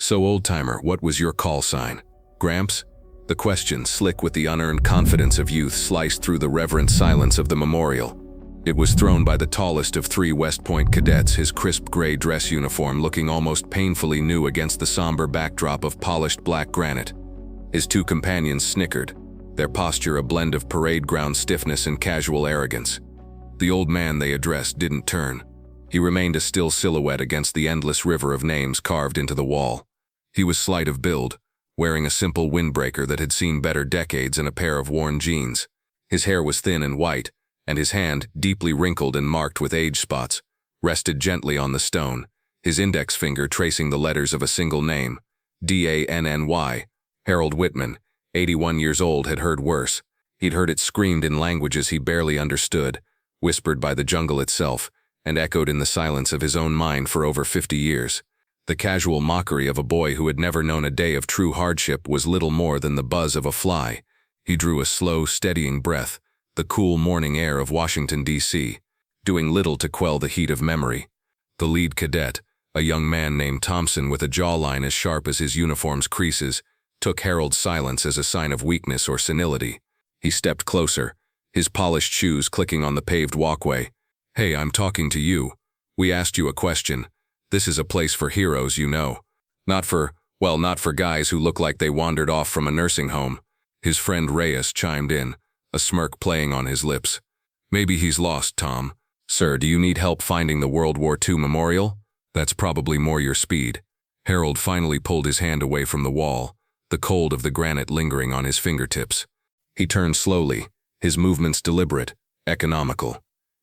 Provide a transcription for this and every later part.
So old-timer, what was your call sign? Gramps? The question, slick with the unearned confidence of youth, sliced through the reverent silence of the memorial. It was thrown by the tallest of three West Point cadets, his crisp gray dress uniform looking almost painfully new against the somber backdrop of polished black granite. His two companions snickered, their posture a blend of parade ground stiffness and casual arrogance. The old man they addressed didn't turn. He remained a still silhouette against the endless river of names carved into the wall. He was slight of build, wearing a simple windbreaker that had seen better decades and a pair of worn jeans. His hair was thin and white, and his hand, deeply wrinkled and marked with age spots, rested gently on the stone, his index finger tracing the letters of a single name, D-A-N-N-Y. Harold Whitman, 81 years old, had heard worse. He'd heard it screamed in languages he barely understood, whispered by the jungle itself, and echoed in the silence of his own mind for over 50 years. The casual mockery of a boy who had never known a day of true hardship was little more than the buzz of a fly. He drew a slow, steadying breath, the cool morning air of Washington, D.C., doing little to quell the heat of memory. The lead cadet, a young man named Thompson with a jawline as sharp as his uniform's creases, took Harold's silence as a sign of weakness or senility. He stepped closer, his polished shoes clicking on the paved walkway. "Hey, I'm talking to you. We asked you a question. This is a place for heroes, you know. Not for guys who look like they wandered off from a nursing home." His friend Reyes chimed in, a smirk playing on his lips. "Maybe he's lost, Tom. Sir, do you need help finding the World War II memorial? That's probably more your speed." Harold finally pulled his hand away from the wall, the cold of the granite lingering on his fingertips. He turned slowly, his movements deliberate, economical.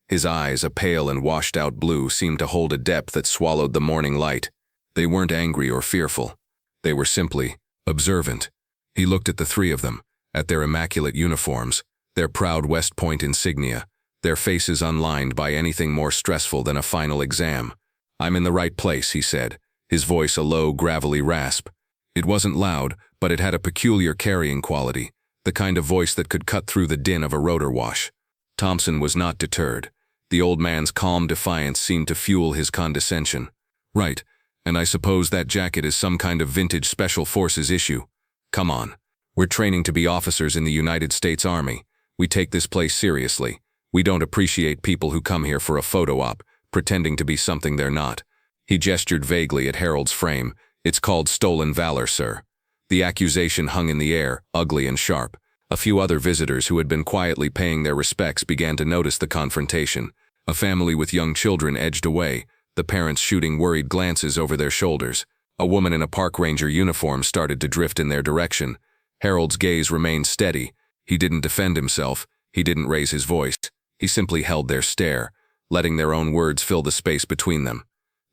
His eyes, a pale and washed-out blue, seemed to hold a depth that swallowed the morning light. They weren't angry or fearful. They were simply observant. He looked at the three of them, at their immaculate uniforms, their proud West Point insignia, their faces unlined by anything more stressful than a final exam. "I'm in the right place," he said, his voice a low, gravelly rasp. It wasn't loud, but it had a peculiar carrying quality, the kind of voice that could cut through the din of a rotor wash. Thompson was not deterred. The old man's calm defiance seemed to fuel his condescension. "Right, and I suppose that jacket is some kind of vintage Special Forces issue. Come on. We're training to be officers in the United States Army. We take this place seriously. We don't appreciate people who come here for a photo op, pretending to be something they're not." He gestured vaguely at Harold's frame. "It's called stolen valor, sir." The accusation hung in the air, ugly and sharp. A few other visitors who had been quietly paying their respects began to notice the confrontation. A family with young children edged away, the parents shooting worried glances over their shoulders. A woman in a park ranger uniform started to drift in their direction. Harold's gaze remained steady. He didn't defend himself. He didn't raise his voice. He simply held their stare, letting their own words fill the space between them.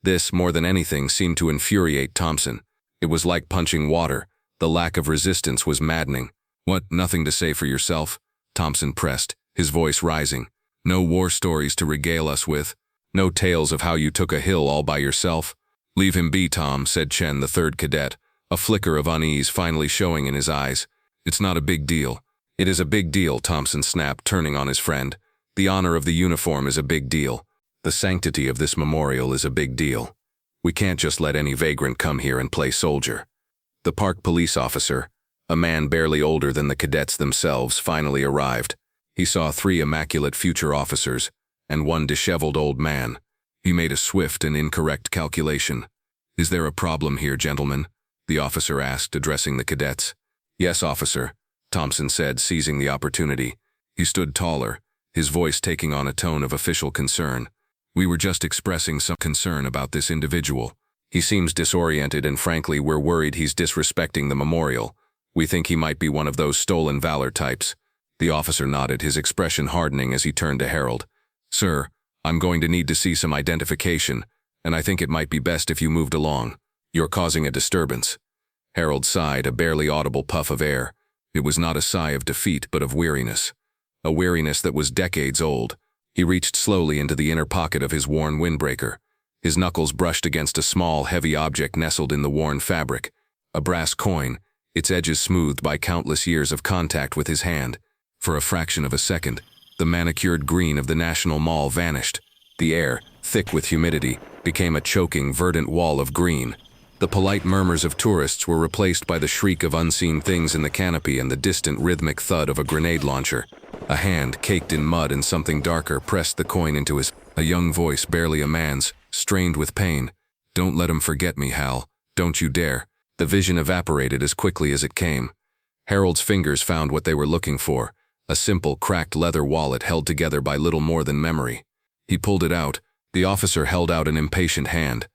This, more than anything, seemed to infuriate Thompson. It was like punching water. The lack of resistance was maddening. "What, nothing to say for yourself?" Thompson pressed, his voice rising. "No war stories to regale us with? No tales of how you took a hill all by yourself?" "Leave him be, Tom," said Chen, the third cadet, a flicker of unease finally showing in his eyes. "It's not a big deal." "It is a big deal," Thompson snapped, turning on his friend. "The honor of the uniform is a big deal. The sanctity of this memorial is a big deal. We can't just let any vagrant come here and play soldier." The park police officer, a man barely older than the cadets themselves, finally arrived. He saw three immaculate future officers and one disheveled old man. He made a swift and incorrect calculation. "Is there a problem here, gentlemen?" the officer asked, addressing the cadets. "Yes, officer," Thompson said, seizing the opportunity. He stood taller, his voice taking on a tone of official concern. "We were just expressing some concern about this individual. He seems disoriented, and frankly, we're worried he's disrespecting the memorial. We think he might be one of those stolen valor types." The officer nodded, his expression hardening as he turned to Harold. "Sir, I'm going to need to see some identification, and I think it might be best if you moved along. You're causing a disturbance." Harold sighed, a barely audible puff of air. It was not a sigh of defeat, but of weariness. A weariness that was decades old. He reached slowly into the inner pocket of his worn windbreaker. His knuckles brushed against a small, heavy object nestled in the worn fabric. A brass coin, its edges smoothed by countless years of contact with his hand. For a fraction of a second, the manicured green of the National Mall vanished. The air, thick with humidity, became a choking, verdant wall of green. The polite murmurs of tourists were replaced by the shriek of unseen things in the canopy and the distant rhythmic thud of a grenade launcher. A hand, caked in mud and something darker, pressed the coin into his. A young voice, barely a man's, strained with pain. "Don't let him forget me, Hal. Don't you dare." The vision evaporated as quickly as it came. Harold's fingers found what they were looking for, a simple, cracked leather wallet held together by little more than memory. He pulled it out. The officer held out an impatient hand.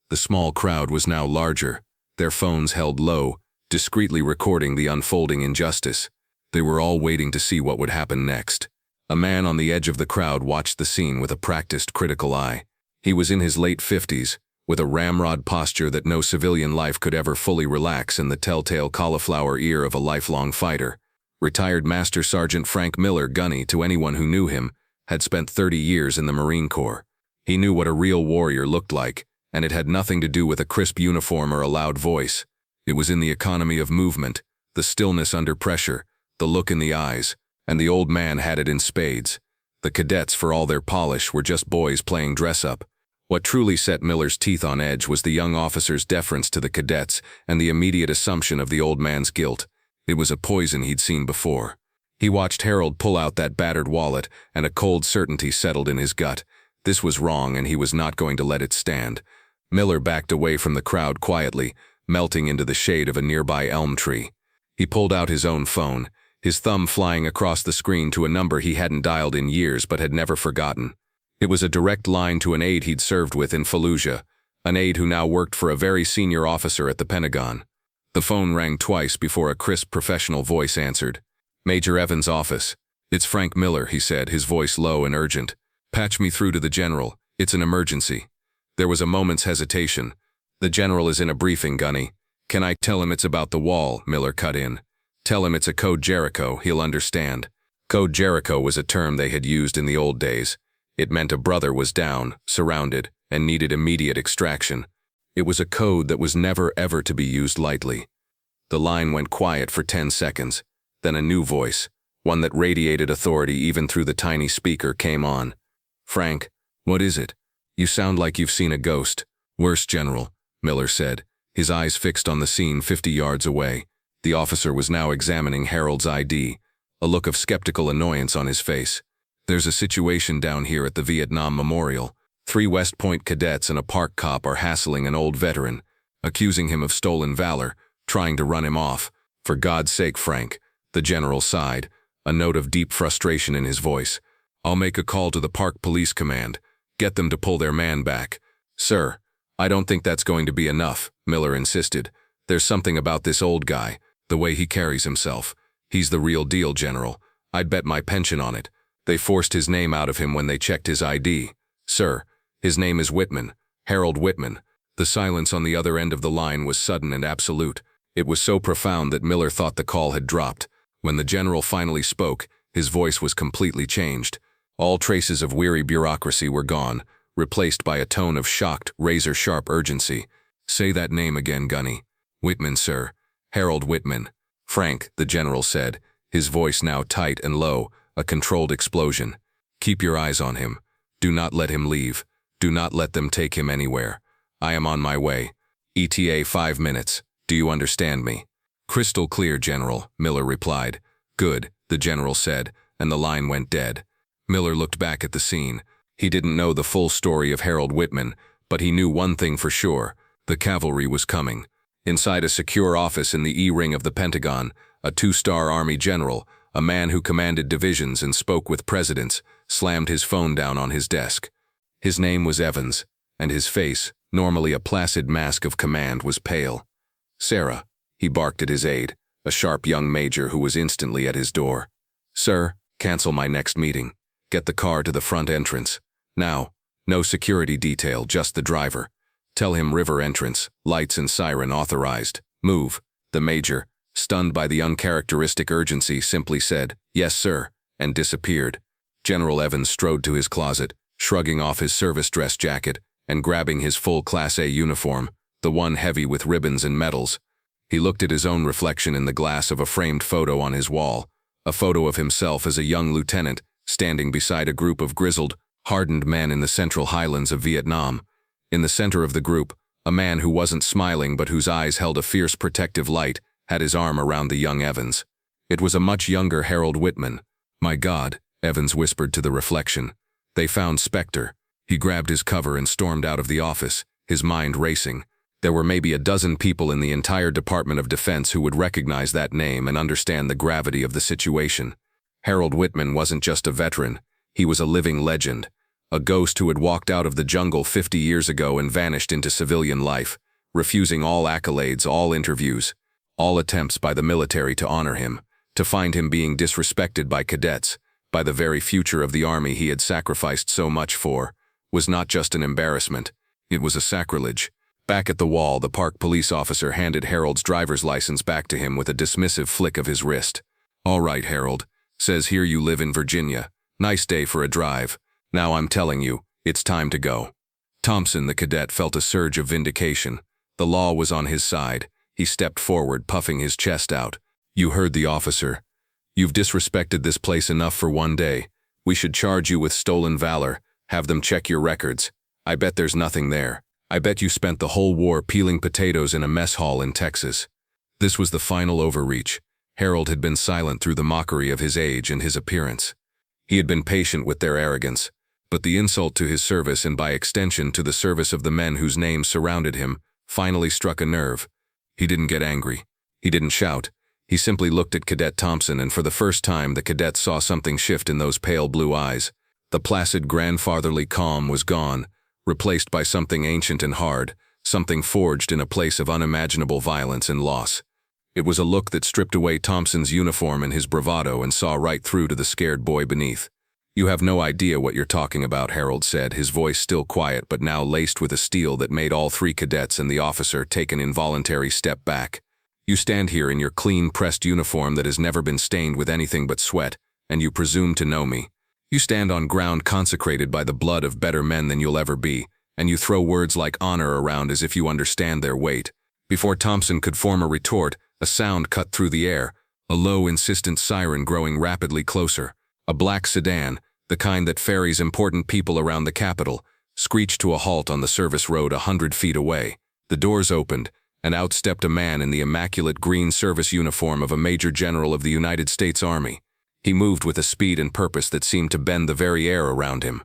The small crowd was now larger, their phones held low, discreetly recording the unfolding injustice. They were all waiting to see what would happen next. A man on the edge of the crowd watched the scene with a practiced, critical eye. He was in his late 50s, with a ramrod posture that no civilian life could ever fully relax and the telltale cauliflower ear of a lifelong fighter. Retired Master Sergeant Frank Miller, gunny to anyone who knew him, had spent 30 years in the Marine Corps. He knew what a real warrior looked like, and it had nothing to do with a crisp uniform or a loud voice. It was in the economy of movement, the stillness under pressure, the look in the eyes, and the old man had it in spades. The cadets, for all their polish, were just boys playing dress-up. What truly set Miller's teeth on edge was the young officer's deference to the cadets and the immediate assumption of the old man's guilt. It was a poison he'd seen before. He watched Harold pull out that battered wallet, and a cold certainty settled in his gut. This was wrong, and he was not going to let it stand. Miller backed away from the crowd quietly, melting into the shade of a nearby elm tree. He pulled out his own phone, his thumb flying across the screen to a number he hadn't dialed in years but had never forgotten. It was a direct line to an aide he'd served with in Fallujah, an aide who now worked for a very senior officer at the Pentagon. The phone rang twice before a crisp professional voice answered. "Major Evans' office. It's Frank Miller," he said, his voice low and urgent. "Patch me through to the general. It's an emergency." There was a moment's hesitation. "The general is in a briefing, gunny." "Can I tell him it's about the wall?" Miller cut in. "Tell him it's a Code Jericho, he'll understand." Code Jericho was a term they had used in the old days. It meant a brother was down, surrounded, and needed immediate extraction. It was a code that was never ever to be used lightly. The line went quiet for 10 seconds. Then a new voice, one that radiated authority even through the tiny speaker, came on. "Frank, what is it? You sound like you've seen a ghost." "Worse, General," Miller said, his eyes fixed on the scene 50 yards away. The officer was now examining Harold's ID, a look of skeptical annoyance on his face. "There's a situation down here at the Vietnam Memorial. 3 West Point cadets and a park cop are hassling an old veteran, accusing him of stolen valor, trying to run him off. For God's sake, Frank," the general sighed, a note of deep frustration in his voice. "I'll make a call to the Park Police Command. Get them to pull their man back." "Sir, I don't think that's going to be enough," Miller insisted. "There's something about this old guy, the way he carries himself. He's the real deal, General. I'd bet my pension on it. They forced his name out of him when they checked his ID. Sir, his name is Whitman, Harold Whitman." The silence on the other end of the line was sudden and absolute. It was so profound that Miller thought the call had dropped. When the general finally spoke, his voice was completely changed. All traces of weary bureaucracy were gone, replaced by a tone of shocked, razor-sharp urgency. "Say that name again, gunny." "Whitman, sir. Harold Whitman." "Frank," the general said, his voice now tight and low, a controlled explosion. "Keep your eyes on him. Do not let him leave. Do not let them take him anywhere. I am on my way. ETA 5 minutes. Do you understand me?" "Crystal clear, General," Miller replied. "Good," the general said, and the line went dead. Miller looked back at the scene. He didn't know the full story of Harold Whitman, but he knew one thing for sure. The cavalry was coming. Inside a secure office in the E-ring of the Pentagon, a 2-star Army general, a man who commanded divisions and spoke with presidents, slammed his phone down on his desk. His name was Evans, and his face, normally a placid mask of command, was pale. "Sarah," he barked at his aide, a sharp young major who was instantly at his door. "Sir, cancel my next meeting. Get the car to the front entrance. Now, no security detail, just the driver. Tell him river entrance, lights and siren authorized. Move." The major, stunned by the uncharacteristic urgency, simply said, "Yes, sir," and disappeared. General Evans strode to his closet, shrugging off his service dress jacket and grabbing his full Class A uniform, the one heavy with ribbons and medals. He looked at his own reflection in the glass of a framed photo on his wall, a photo of himself as a young lieutenant, standing beside a group of grizzled, hardened men in the central highlands of Vietnam. In the center of the group, A man who wasn't smiling but whose eyes held a fierce protective light had his arm around the young Evans. It was a much younger Harold Whitman. "My God," Evans whispered to the reflection. "They found Spectre." He grabbed his cover and stormed out of the office, his mind racing. There were maybe a dozen people in the entire Department of Defense who would recognize that name and understand the gravity of the situation. Harold Whitman wasn't just a veteran, he was a living legend. A ghost who had walked out of the jungle 50 years ago and vanished into civilian life, refusing all accolades, all interviews, all attempts by the military to honor him, to find him being disrespected by cadets, by the very future of the army he had sacrificed so much for, was not just an embarrassment, it was a sacrilege. Back at the wall, the park police officer handed Harold's driver's license back to him with a dismissive flick of his wrist. "All right, Harold. Says here you live in Virginia. Nice day for a drive. Now I'm telling you, it's time to go." Thompson, the cadet, felt a surge of vindication. The law was on his side. He stepped forward, puffing his chest out. "You heard the officer. You've disrespected this place enough for one day. We should charge you with stolen valor, have them check your records. I bet there's nothing there. I bet you spent the whole war peeling potatoes in a mess hall in Texas." This was the final overreach. Harold had been silent through the mockery of his age and his appearance. He had been patient with their arrogance, but the insult to his service and by extension to the service of the men whose names surrounded him finally struck a nerve. He didn't get angry. He didn't shout. He simply looked at Cadet Thompson, and for the first time the cadet saw something shift in those pale blue eyes. The placid grandfatherly calm was gone, replaced by something ancient and hard, something forged in a place of unimaginable violence and loss. It was a look that stripped away Thompson's uniform and his bravado and saw right through to the scared boy beneath. "You have no idea what you're talking about," Harold said, his voice still quiet but now laced with a steel that made all three cadets and the officer take an involuntary step back. "You stand here in your clean, pressed uniform that has never been stained with anything but sweat, and you presume to know me. You stand on ground consecrated by the blood of better men than you'll ever be, and you throw words like honor around as if you understand their weight." Before Thompson could form a retort, a sound cut through the air, a low, insistent siren growing rapidly closer. A black sedan, the kind that ferries important people around the Capitol, screeched to a halt on the service road 100 feet away. The doors opened, and out stepped a man in the immaculate green service uniform of a Major General of the United States Army. He moved with a speed and purpose that seemed to bend the very air around him.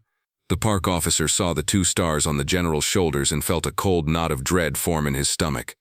The park officer saw the 2 stars on the general's shoulders and felt a cold knot of dread form in his stomach.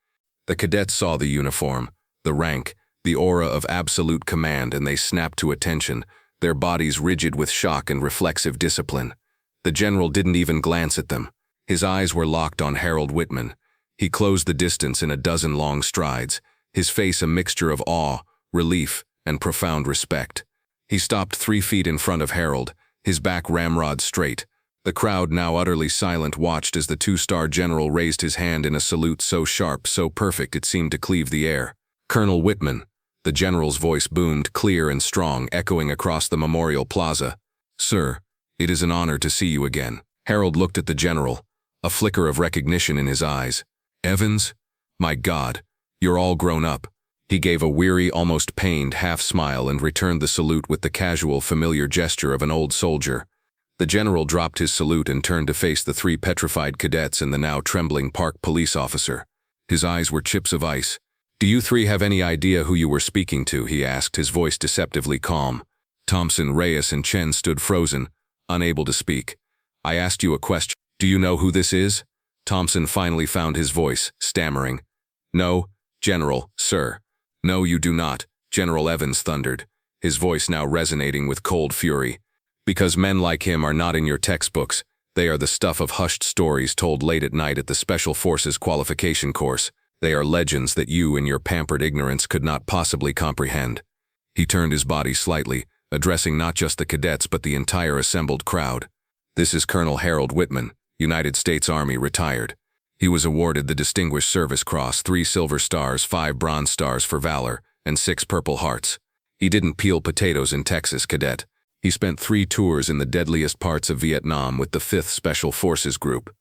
The cadets saw the uniform, the rank, the aura of absolute command, and they snapped to attention, their bodies rigid with shock and reflexive discipline. The general didn't even glance at them. His eyes were locked on Harold Whitman. He closed the distance in a dozen long strides, his face a mixture of awe, relief, and profound respect. He stopped 3 feet in front of Harold, his back ramrod straight. The crowd, now utterly silent, watched as the 2-star general raised his hand in a salute so sharp, so perfect it seemed to cleave the air. "Colonel Whitman," the general's voice boomed, clear and strong, echoing across the Memorial Plaza. "Sir, it is an honor to see you again." Harold looked at the general, a flicker of recognition in his eyes. "Evans? My God, you're all grown up." He gave a weary, almost pained half-smile and returned the salute with the casual, familiar gesture of an old soldier. The general dropped his salute and turned to face the 3 petrified cadets and the now trembling park police officer. His eyes were chips of ice. "Do you 3 have any idea who you were speaking to?" he asked, his voice deceptively calm. Thompson, Reyes, and Chen stood frozen, unable to speak. "I asked you a question. Do you know who this is?" Thompson finally found his voice, stammering. "No, General, sir." "No, you do not," General Evans thundered, his voice now resonating with cold fury. "Because men like him are not in your textbooks. They are the stuff of hushed stories told late at night at the Special Forces qualification course. They are legends that you in your pampered ignorance could not possibly comprehend." He turned his body slightly, addressing not just the cadets but the entire assembled crowd. "This is Colonel Harold Whitman, United States Army, retired. He was awarded the Distinguished Service Cross, 3 Silver Stars, 5 Bronze Stars for Valor, and 6 Purple Hearts. He didn't peel potatoes in Texas, cadet. He spent 3 tours in the deadliest parts of Vietnam with the 5th Special Forces Group."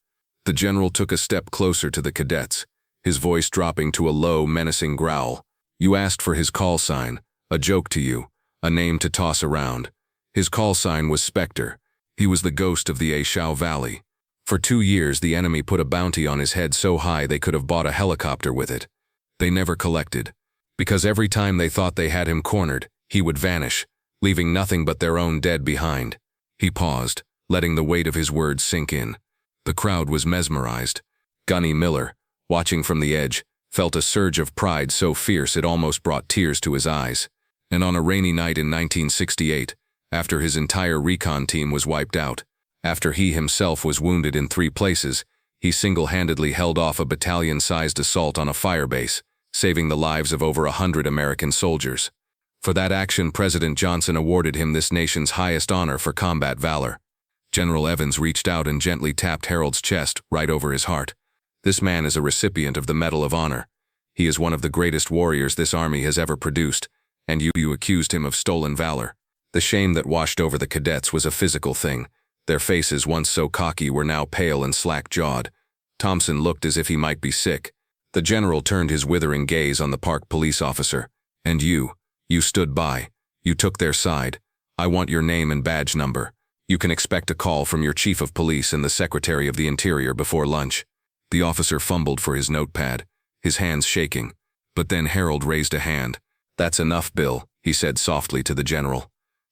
The general took a step closer to the cadets, his voice dropping to a low, menacing growl. "You asked for his call sign, a joke to you, a name to toss around. His call sign was Spectre. He was the ghost of the Ashau Valley. For 2 years, the enemy put a bounty on his head so high they could have bought a helicopter with it. They never collected, because every time they thought they had him cornered, he would vanish, leaving nothing but their own dead behind. He paused, letting the weight of his words sink in. The crowd was mesmerized. Gunny Miller, watching from the edge, felt a surge of pride so fierce it almost brought tears to his eyes. And on a rainy night in 1968, after his entire recon team was wiped out, after he himself was wounded in 3 places, he single-handedly held off a battalion-sized assault on a firebase, saving the lives of over 100 American soldiers. For that action, President Johnson awarded him this nation's highest honor for combat valor. General Evans reached out and gently tapped Harold's chest, right over his heart. This man is a recipient of the Medal of Honor. He is one of the greatest warriors this army has ever produced, and you accused him of stolen valor. The shame that washed over the cadets was a physical thing. Their faces, once so cocky, were now pale and slack-jawed. Thompson looked as if he might be sick. The general turned his withering gaze on the park police officer. And you stood by. You took their side. I want your name and badge number. You can expect a call from your chief of police and the Secretary of the Interior before lunch. The officer fumbled for his notepad, his hands shaking. But then Harold raised a hand. That's enough, Bill, he said softly to the general.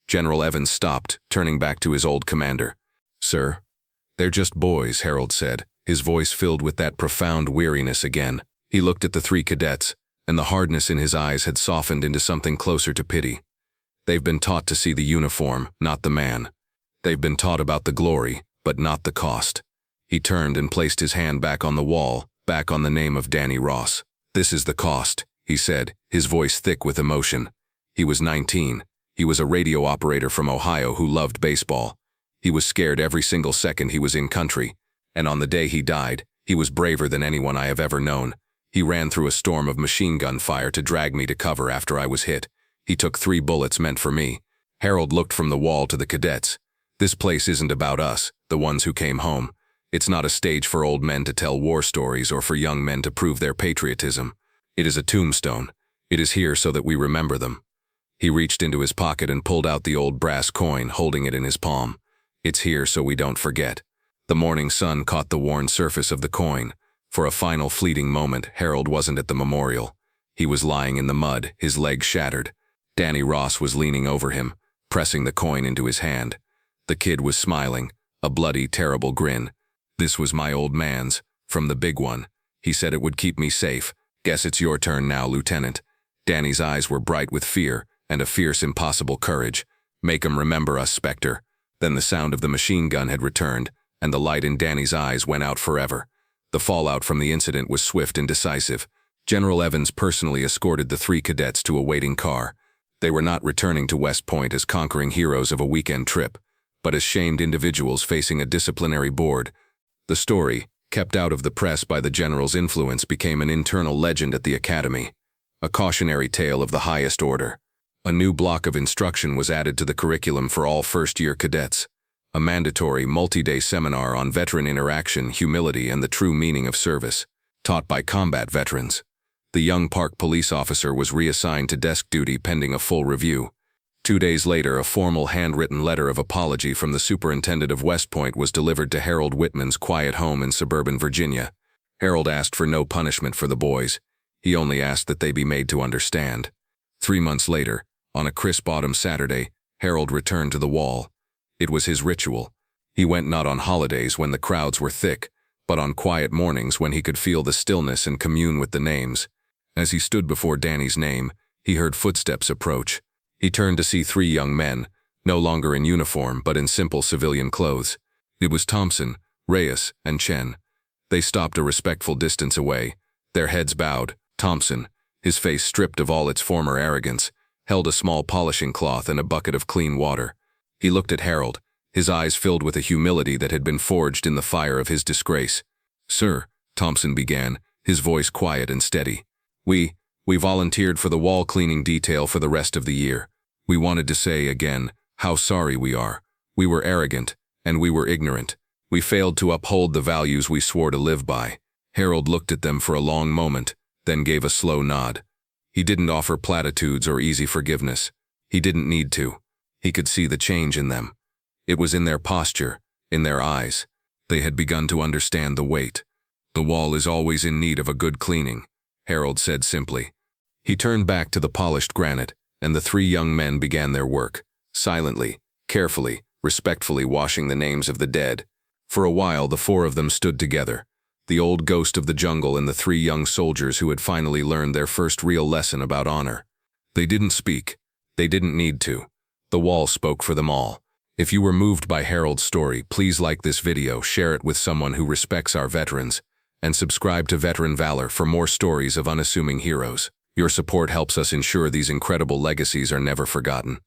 General Evans stopped, turning back to his old commander. Sir? They're just boys, Harold said, his voice filled with that profound weariness again. He looked at the 3 cadets, and the hardness in his eyes had softened into something closer to pity. They've been taught to see the uniform, not the man. They've been taught about the glory, but not the cost. He turned and placed his hand back on the wall, back on the name of Danny Ross. This is the cost, he said, his voice thick with emotion. He was 19. He was a radio operator from Ohio who loved baseball. He was scared every single second he was in country. And on the day he died, he was braver than anyone I have ever known. He ran through a storm of machine gun fire to drag me to cover after I was hit. He took 3 bullets meant for me. Harold looked from the wall to the cadets. This place isn't about us, the ones who came home. It's not a stage for old men to tell war stories or for young men to prove their patriotism. It is a tombstone. It is here so that we remember them. He reached into his pocket and pulled out the old brass coin, holding it in his palm. It's here so we don't forget. The morning sun caught the worn surface of the coin. For a final fleeting moment, Harold wasn't at the memorial. He was lying in the mud, his legs shattered. Danny Ross was leaning over him, pressing the coin into his hand. The kid was smiling, a bloody, terrible grin. This was my old man's, from the big one. He said it would keep me safe. Guess it's your turn now, Lieutenant. Danny's eyes were bright with fear and a fierce, impossible courage. Make 'em remember us, Spectre. Then the sound of the machine gun had returned, and the light in Danny's eyes went out forever. The fallout from the incident was swift and decisive. General Evans personally escorted the 3 cadets to a waiting car. They were not returning to West Point as conquering heroes of a weekend trip, but as shamed individuals facing a disciplinary board. The story, kept out of the press by the general's influence, became an internal legend at the academy, a cautionary tale of the highest order. A new block of instruction was added to the curriculum for all first-year cadets, a mandatory multi-day seminar on veteran interaction, humility, and the true meaning of service, taught by combat veterans. The young park police officer was reassigned to desk duty pending a full review. 2 days later, a formal handwritten letter of apology from the superintendent of West Point was delivered to Harold Whitman's quiet home in suburban Virginia. Harold asked for no punishment for the boys. He only asked that they be made to understand. 3 months later, on a crisp autumn Saturday, Harold returned to the wall. It was his ritual. He went not on holidays when the crowds were thick, but on quiet mornings when he could feel the stillness and commune with the names. As he stood before Danny's name, he heard footsteps approach. He turned to see 3 young men, no longer in uniform but in simple civilian clothes. It was Thompson, Reyes, and Chen. They stopped a respectful distance away, their heads bowed. Thompson, his face stripped of all its former arrogance, held a small polishing cloth and a bucket of clean water. He looked at Harold, his eyes filled with a humility that had been forged in the fire of his disgrace. "Sir," Thompson began, his voice quiet and steady. We volunteered for the wall cleaning detail for the rest of the year. We wanted to say again how sorry we are. We were arrogant, and we were ignorant. We failed to uphold the values we swore to live by." Harold looked at them for a long moment, then gave a slow nod. He didn't offer platitudes or easy forgiveness. He didn't need to. He could see the change in them. It was in their posture, in their eyes. They had begun to understand the weight. "The wall is always in need of a good cleaning," Harold said simply. He turned back to the polished granite, and the three young men began their work, silently, carefully, respectfully washing the names of the dead. For a while, the four of them stood together, the old ghost of the jungle and the three young soldiers who had finally learned their first real lesson about honor. They didn't speak. They didn't need to. The wall spoke for them all. If you were moved by Harold's story, please like this video, share it with someone who respects our veterans, and subscribe to Veteran Valor for more stories of unassuming heroes. Your support helps us ensure these incredible legacies are never forgotten.